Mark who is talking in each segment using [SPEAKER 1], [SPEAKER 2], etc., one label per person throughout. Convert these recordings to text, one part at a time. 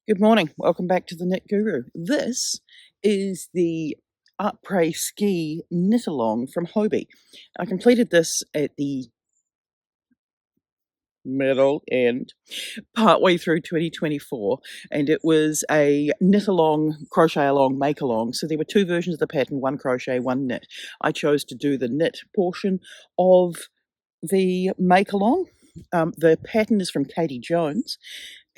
[SPEAKER 1] Good morning. Welcome back to the Knit Guru. This is the Aprés Ski Knit Along from Hobbii. I completed this at the middle end, partway through 2024, and it was a knit along, crochet along, make along. So there were two versions of the pattern, one crochet, one knit. I chose to do the knit portion of the make along. The pattern is from Katie Jones,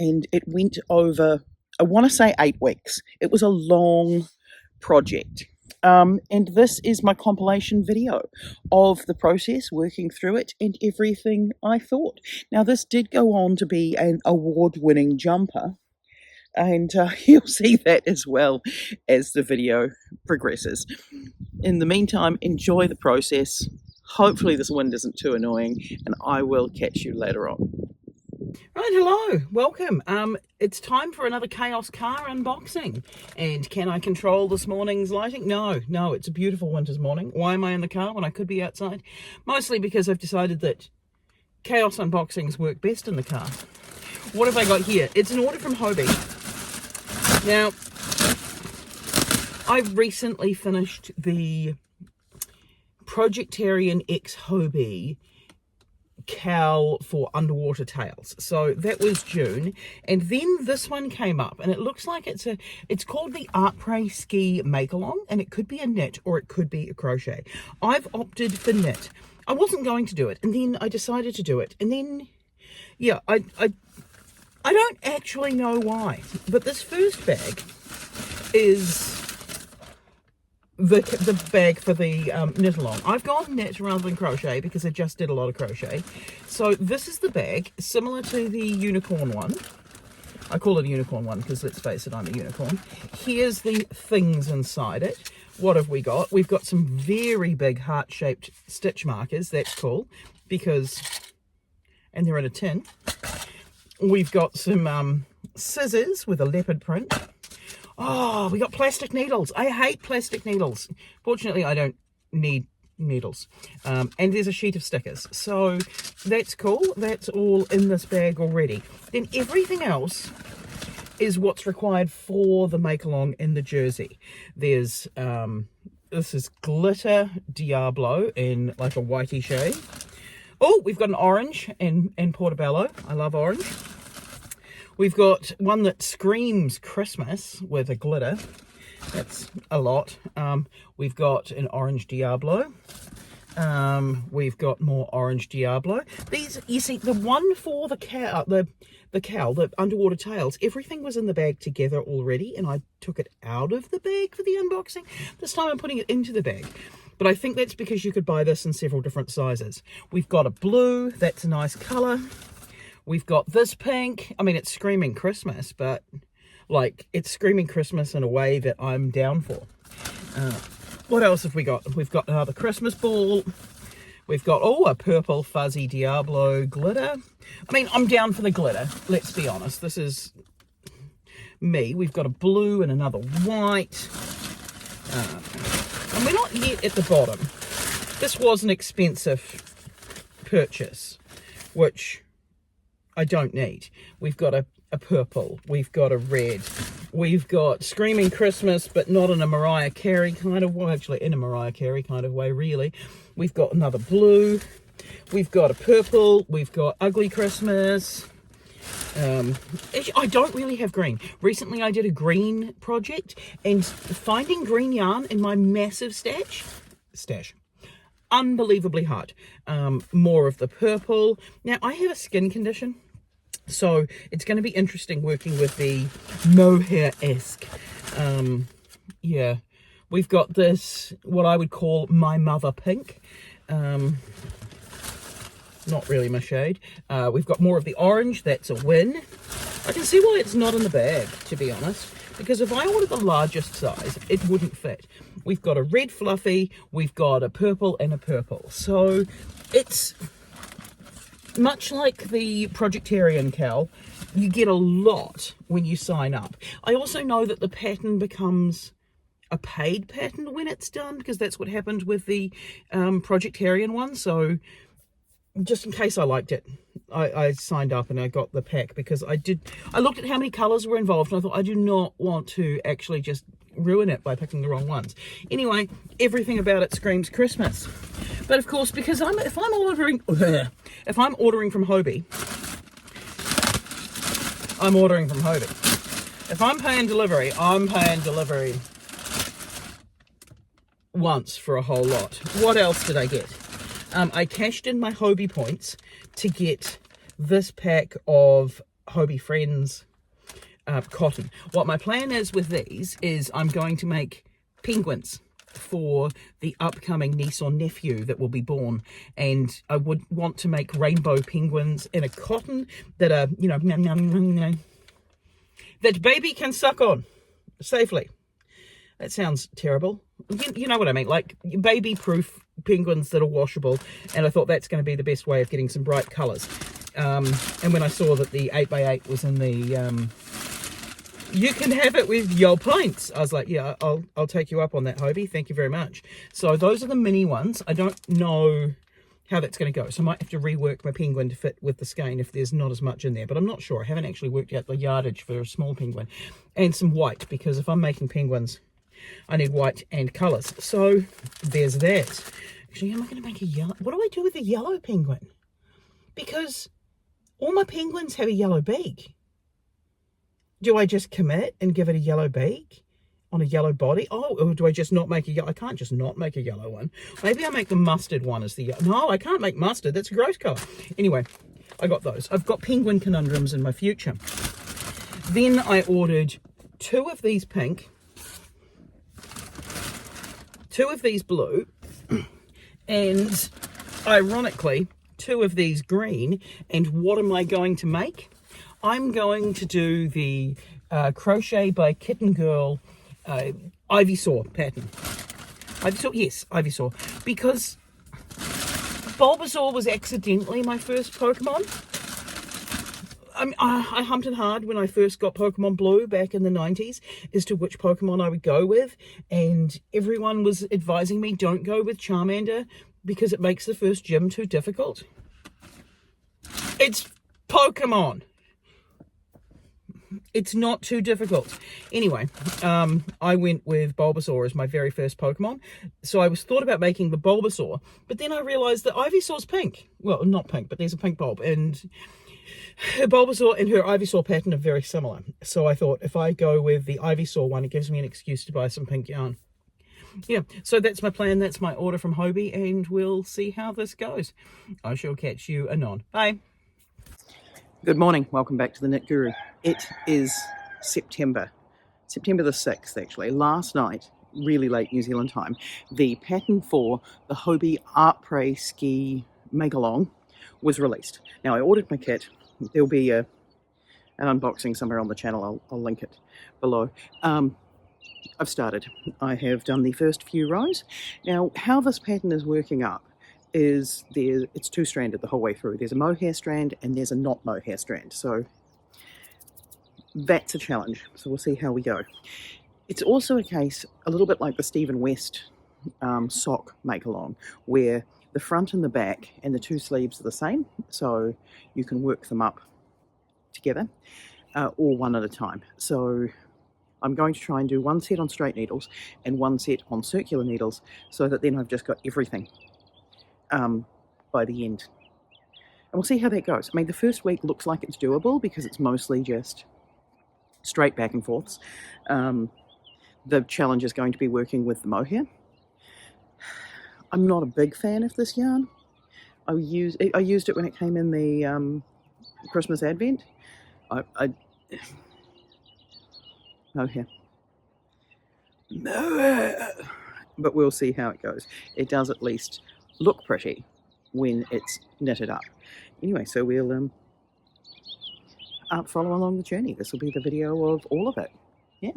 [SPEAKER 1] and it went over, I want to say 8 weeks. It was a long project. And this is my compilation video of the process, working through it and everything I thought. Now, this did go on to be an award-winning jumper, and you'll see that as well as the video progresses. In the meantime, enjoy the process. Hopefully this wind isn't too annoying, and I will catch you later on.
[SPEAKER 2] Right, hello, welcome. It's time for another Chaos car unboxing. And can I control this morning's lighting? No, it's a beautiful winter's morning. Why am I in the car when I could be outside? Mostly because I've decided that Chaos unboxings work best in the car. What have I got here? It's an order from Hobbii. Now, I recently finished the Projectarian X Hobbii cowl for underwater tails, so that was June, and then this one came up, and it looks like it's called the Aprés Ski Make Along, and it could be a knit or it could be a crochet. I've opted for knit. I wasn't going to do it, and then I decided to do it, and then yeah, I don't actually know why, but this first bag is the bag for the knit along. I've gone knit rather than crochet because I just did a lot of crochet. So this is the bag, similar to the unicorn one. I call it a unicorn one because, let's face it, I'm a unicorn. Here's the things inside it. What have we got? We've got some very big heart-shaped stitch markers. That's cool because, and they're in a tin. We've got some scissors with a leopard print. Oh, we got plastic needles. I hate plastic needles. Fortunately, I don't need needles. And there's a sheet of stickers. So that's cool. That's all in this bag already. Then everything else is what's required for the make-along in the jersey. There's, this is glitter Diablo in like a whitey shade. Oh, we've got an orange and Portobello. I love orange. We've got one that screams Christmas with a glitter. That's a lot. We've got an orange Diablo. We've got more orange Diablo. These, you see, the one for the cow, the underwater tails, everything was in the bag together already, and I took it out of the bag for the unboxing. This time I'm putting it into the bag. But I think that's because you could buy this in several different sizes. We've got a blue. That's a nice colour. We've got this pink. I mean, it's screaming Christmas, but like, it's screaming Christmas in a way that I'm down for. What else have we got? We've got another Christmas ball. We've got, oh, a purple fuzzy Diablo glitter. I mean, I'm down for the glitter. Let's be honest. This is me. We've got a blue and another white. And we're not yet at the bottom. This was an expensive purchase, which I don't need. We've got a purple, we've got a red, we've got screaming Christmas, but not in a Mariah Carey kind of way, actually in a Mariah Carey kind of way, really. We've got another blue, we've got a purple, we've got ugly Christmas. I don't really have green. Recently I did a green project, and finding green yarn in my massive stash, unbelievably hard. More of the purple. Now, I have a skin condition, so it's going to be interesting working with the mohair-esque. Yeah, we've got this, what I would call my mother pink. Not really my shade. We've got more of the orange. That's a win. I can see why it's not in the bag, to be honest, because if I ordered the largest size, it wouldn't fit. We've got a red fluffy, we've got a purple and a purple. So it's much like the Projectarian cowl. You get a lot when you sign up. I also know that the pattern becomes a paid pattern when it's done, because that's what happened with the Projectarian one. So just in case I liked it, I signed up and I got the pack because I looked at how many colours were involved and I thought I do not want to actually just ruin it by picking the wrong ones. Anyway, everything about it screams Christmas. But of course, because if I'm ordering from Hobbii, I'm ordering from Hobbii. If I'm paying delivery, I'm paying delivery once for a whole lot. What else did I get? I cashed in my Hobbii points to get this pack of Hobbii Friends cotton. What my plan is with these is I'm going to make penguins for the upcoming niece or nephew that will be born, and I would want to make rainbow penguins in a cotton that are, you know, that baby can suck on safely. That sounds terrible. You know what I mean, like baby-proof penguins that are washable, and I thought that's going to be the best way of getting some bright colours. And when I saw that the 8x8 was in the you can have it with your points, I was like, yeah, I'll take you up on that, Hobbii. Thank you very much. So those are the mini ones. I don't know how that's going to go, so I might have to rework my penguin to fit with the skein if there's not as much in there, but I'm not sure. I haven't actually worked out the yardage for a small penguin. And some white, because if I'm making penguins, I need white and colours. So there's that. Actually, am I going to make a yellow? What do I do with a yellow penguin? Because all my penguins have a yellow beak. Do I just commit and give it a yellow beak on a yellow body? Oh, or do I just not make a yellow? I can't just not make a yellow one. Maybe I make the mustard one as the yellow. No, I can't make mustard. That's a gross colour. Anyway, I got those. I've got penguin conundrums in my future. Then I ordered 2 of these pink, 2 of these blue, and ironically 2 of these green. And what am I going to make? I'm going to do the Crochet by Kitten Girl Ivysaur pattern. Ivysaur, yes, Ivysaur. Because Bulbasaur was accidentally my first Pokemon. I hunted hard when I first got Pokemon Blue back in the 90s as to which Pokemon I would go with, and everyone was advising me don't go with Charmander because it makes the first gym too difficult. It's Pokemon. It's not too difficult. Anyway, I went with Bulbasaur as my very first Pokemon. So I was thought about making the Bulbasaur, but then I realised that Ivysaur's pink. Well, not pink, but there's a pink bulb, and her Bulbasaur and her Ivysaur pattern are very similar. So I thought if I go with the Ivysaur one, it gives me an excuse to buy some pink yarn. Yeah, so that's my plan. That's my order from Hobbii, and we'll see how this goes. I shall catch you anon. Bye.
[SPEAKER 1] Good morning, welcome back to the Knit Guru. It is September the 6th actually. Last night, really late New Zealand time, the pattern for the Hobbii Aprés Ski MAL was released. Now I ordered my kit. There'll be an unboxing somewhere on the channel, I'll link it below. I've started. I have done the first few rows. Now how this pattern is working up is it's 2-stranded the whole way through. There's a mohair strand and there's a not mohair strand, so that's a challenge. So we'll see how we go. It's also a case a little bit like the Stephen West sock make along, where the front and the back and the 2 sleeves are the same, so you can work them up together or one at a time. So I'm going to try and do 1 set on straight needles and 1 set on circular needles, so that then I've just got everything by the end. And we'll see how that goes. I mean, the first week looks like it's doable because it's mostly just straight back and forths. The challenge is going to be working with the mohair. I'm not a big fan of this yarn. I used it when it came in the Christmas Advent. Mohair. But we'll see how it goes. It does at least look pretty when it's knitted up. Anyway, so we'll follow along the journey. This will be the video of all of it. Yeah.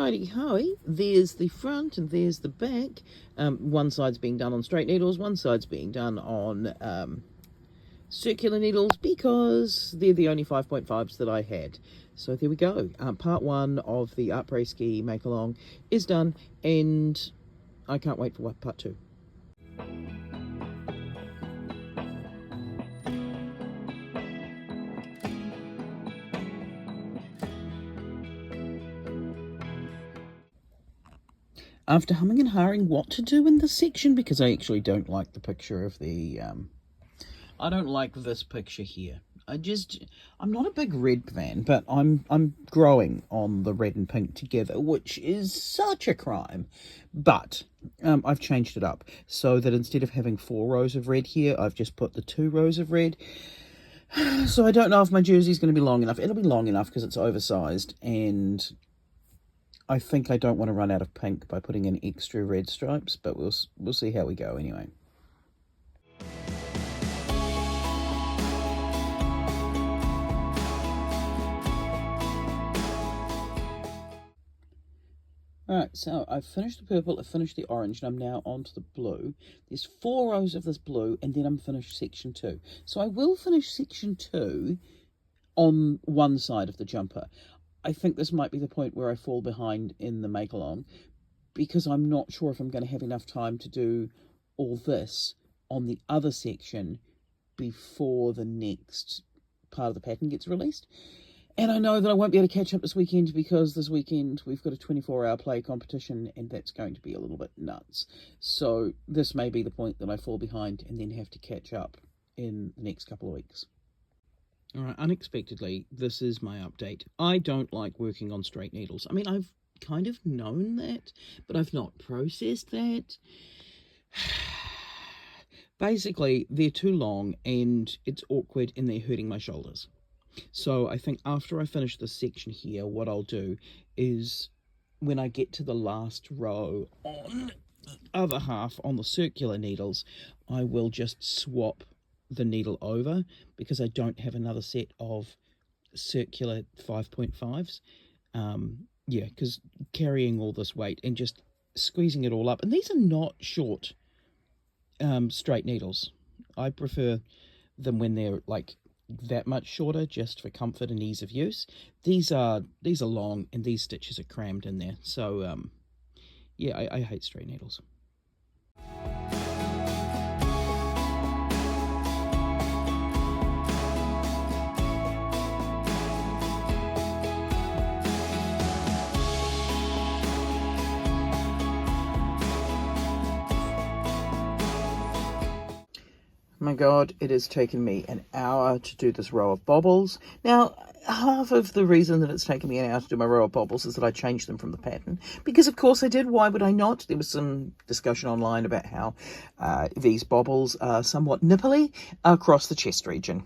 [SPEAKER 2] Righty-ho, there's the front and there's the back. One side's being done on straight needles, one side's being done on circular needles because they're the only 5.5s that I had. So there we go. Part 1 of the Aprés Ski make-along is done, and I can't wait for part 2. After humming and hawing what to do in this section, because I actually don't like the picture of the, I don't like this picture here. I'm not a big red fan, but I'm growing on the red and pink together, which is such a crime. But I've changed it up so that instead of having 4 rows of red here, I've just put the 2 rows of red. So I don't know if my jersey's going to be long enough. It'll be long enough because it's oversized, and I think I don't want to run out of pink by putting in extra red stripes, but we'll see how we go anyway. Alright, so I've finished the purple, I've finished the orange, and I'm now onto the blue. There's 4 rows of this blue, and then I'm finished section 2. So I will finish section 2 on one side of the jumper. I think this might be the point where I fall behind in the make-along, because I'm not sure if I'm going to have enough time to do all this on the other section before the next part of the pattern gets released. And I know that I won't be able to catch up this weekend because this weekend we've got a 24-hour play competition, and that's going to be a little bit nuts. So this may be the point that I fall behind and then have to catch up in the next couple of weeks. Alright, unexpectedly, this is my update. I don't like working on straight needles. I mean, I've kind of known that, but I've not processed that. Basically, they're too long and it's awkward and they're hurting my shoulders. So I think after I finish this section here, what I'll do is when I get to the last row on the other half on the circular needles, I will just swap the needle over because I don't have another set of circular 5.5s. Yeah, because carrying all this weight and just squeezing it all up, and these are not short straight needles. I prefer them when they're like that much shorter, just for comfort and ease of use. These are long, and these stitches are crammed in there. So yeah, I hate straight needles. My God, it has taken me an hour to do this row of bobbles. Now, half of the reason that it's taken me an hour to do my row of bobbles is that I changed them from the pattern. Because, of course, I did. Why would I not? There was some discussion online about how these bobbles are somewhat nipply across the chest region.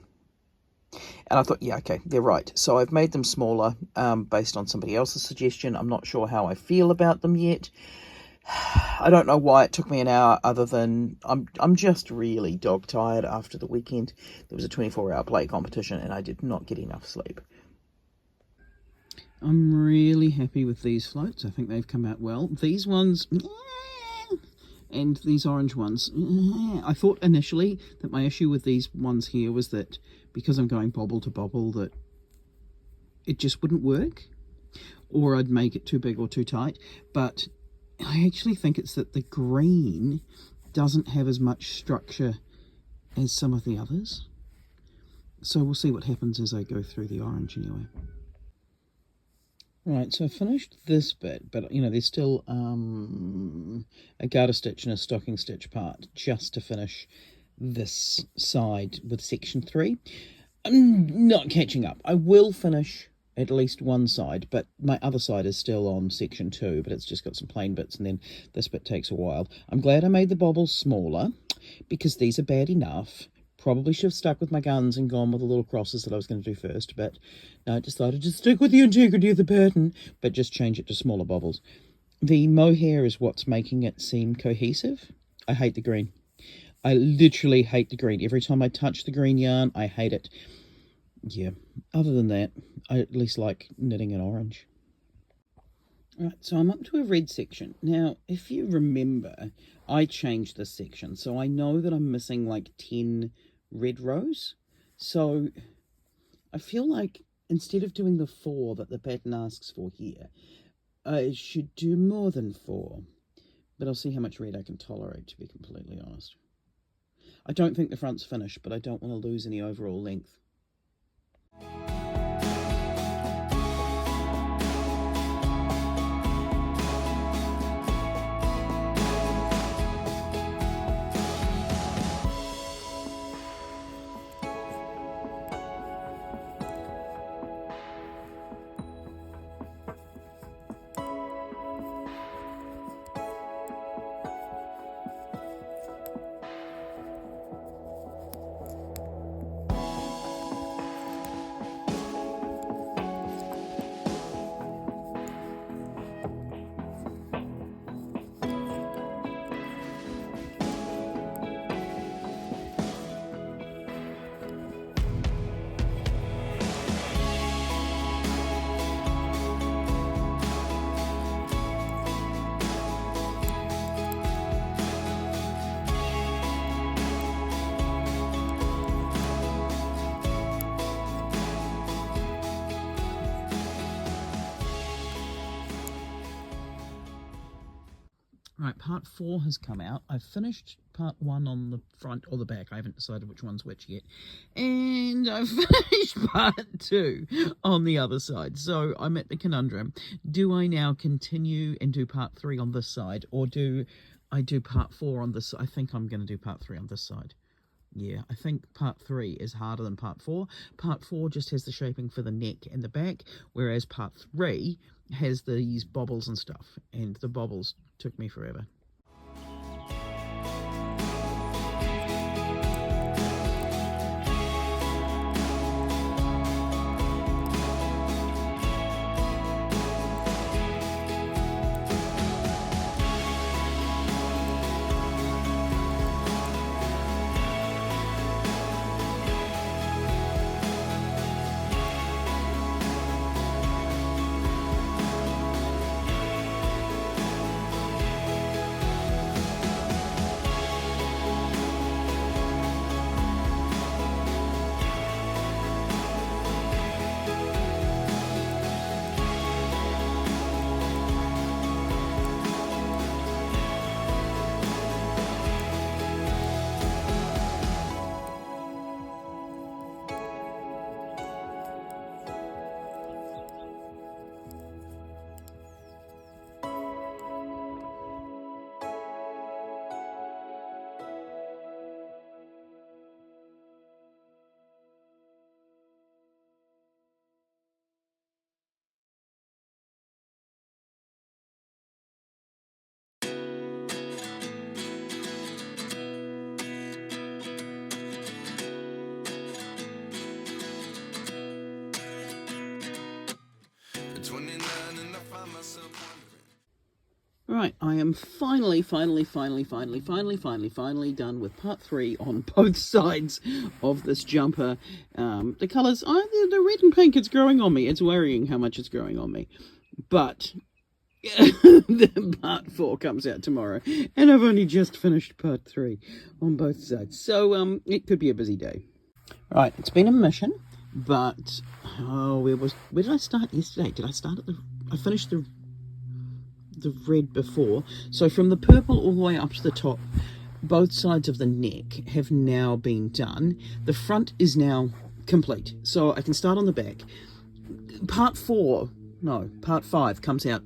[SPEAKER 2] And I thought, yeah, okay, they're right. So I've made them smaller based on somebody else's suggestion. I'm not sure how I feel about them yet. I don't know why it took me an hour, other than I'm just really dog tired after the weekend. There was a 24-hour play competition and I did not get enough sleep. I'm really happy with these floats. I think they've come out well. These ones, and these orange ones, I thought initially that my issue with these ones here was that because I'm going bobble to bobble that it just wouldn't work, or I'd make it too big or too tight. But I actually think it's that the green doesn't have as much structure as some of the others. So we'll see what happens as I go through the orange anyway. Right, so I finished this bit, but you know, there's still a garter stitch and a stocking stitch part just to finish this side with section 3. I'm not catching up. I will finish at least one side, but my other side is still on section 2, but it's just got some plain bits, and then this bit takes a while. I'm glad I made the bobbles smaller because these are bad enough. Probably should have stuck with my guns and gone with the little crosses that I was going to do first, but no, I decided to stick with the integrity of the pattern, but just change it to smaller bobbles. The mohair is what's making it seem cohesive. I hate the green. I literally hate the green. Every time I touch the green yarn, I hate it. Yeah, other than that, I at least like knitting in orange. Right, so I'm up to a red section. Now, if you remember, I changed this section, so I know that I'm missing like 10 red rows. So I feel like instead of doing the 4 that the pattern asks for here, I should do more than 4. But I'll see how much red I can tolerate, to be completely honest. I don't think the front's finished, but I don't want to lose any overall length. Right, part 4 has come out. I've finished part 1 on the front or the back. I haven't decided which one's which yet. And I've finished part 2 on the other side. So I'm at the conundrum. Do I now continue and do part 3 on this side? Or do I do part 4 on this side? I think I'm going to do part 3 on this side. Yeah, I think part 3 is harder than part 4. Part 4 just has the shaping for the neck and the back, whereas part 3 has these bobbles and stuff, and the bobbles took me forever. Right, I am finally done with part 3 on both sides of this jumper. The colours, the red and pink, it's growing on me. It's worrying how much it's growing on me. But the part 4 comes out tomorrow, and I've only just finished part 3 on both sides. So it could be a busy day. Right, it's been a mission, but where did I start yesterday? I finished the red before. So from the purple all the way up to the top, both sides of the neck have now been done. The front is now complete, so I can start on the back. Part 5 comes out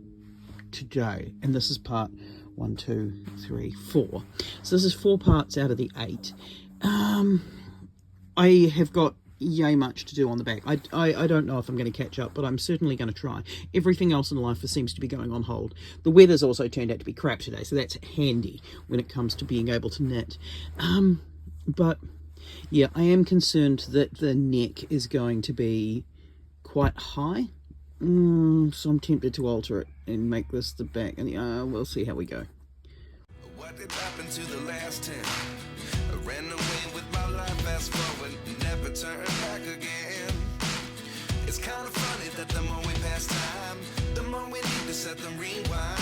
[SPEAKER 2] today, and this is part 1, 2, 3, 4. So this is 4 parts out of the 8. I have got yay much to do on the back. I don't know if I'm going to catch up, but I'm certainly going to try. Everything else in life seems to be going on hold. The weather's also turned out to be crap today, so that's handy when it comes to being able to knit. But yeah, I am concerned that the neck is going to be quite high. So I'm tempted to alter it and make this the back, and we'll see how we go. What did happen to the last 10? I ran away with my life, fast forward, never turn back again. It's kind of funny that the more we pass time, the more we need to set
[SPEAKER 3] let them rewind.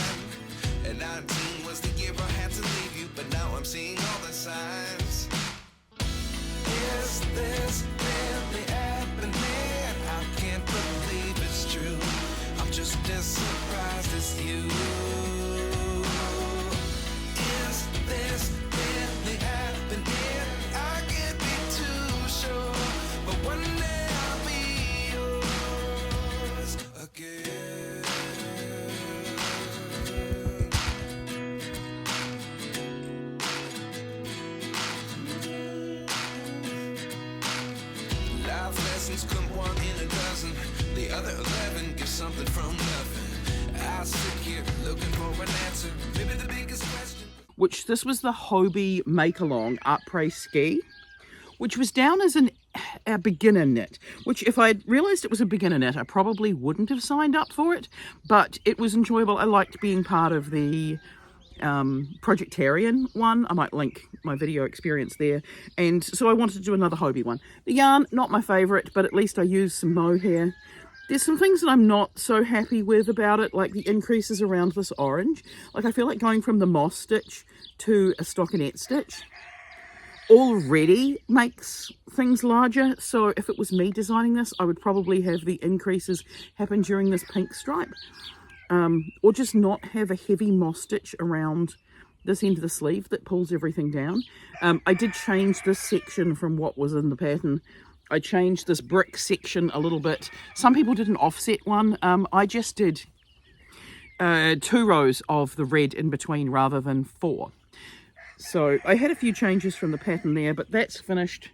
[SPEAKER 3] And 19 was the year I had to leave you, but now I'm seeing all the signs. Is this really happening? I can't believe it's true. I'm just as surprised as you. Is this really happening? I can't be too sure, but one day I'll be yours again. Life lessons come one in a dozen. The other 11 give something from nothing. I sit here looking for an answer. Maybe the biggest question.
[SPEAKER 2] Which this was the Hobbii Make-Along Aprés Ski, which was down as a beginner knit, which if I'd realised it was a beginner knit, I probably wouldn't have signed up for it, but it was enjoyable. I liked being part of the Projectarian one. I might link my video experience there, and so I wanted to do another Hobbii one. The yarn, not my favourite, but at least I used some mohair. There's some things that I'm not so happy with about it, like the increases around this orange. Like I feel like going from the moss stitch to a stockinette stitch already makes things larger. So if it was me designing this, I would probably have the increases happen during this pink stripe. Or just not have a heavy moss stitch around this end of the sleeve that pulls everything down. I did change this section from what was in the pattern. I changed this brick section a little bit. Some people did an offset one. I just did 2 rows of the red in between rather than 4. So I had a few changes from the pattern there, but that's finished.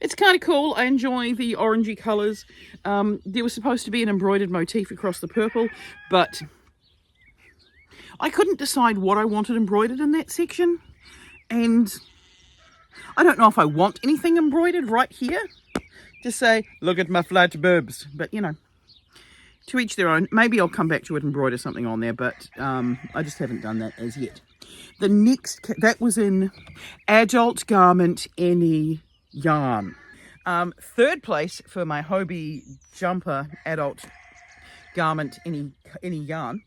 [SPEAKER 2] It's kind of cool. I enjoy the orangey colours. There was supposed to be an embroidered motif across the purple, but I couldn't decide what I wanted embroidered in that section. And I don't know if I want anything embroidered right here. Just say, look at my flat boobs. But, you know, to each their own. Maybe I'll come back to it and embroider something on there, but I just haven't done that as yet. The next, that was in Adult Garment Any Yarn. 3rd place for my Hobbii jumper Adult Garment Any Yarn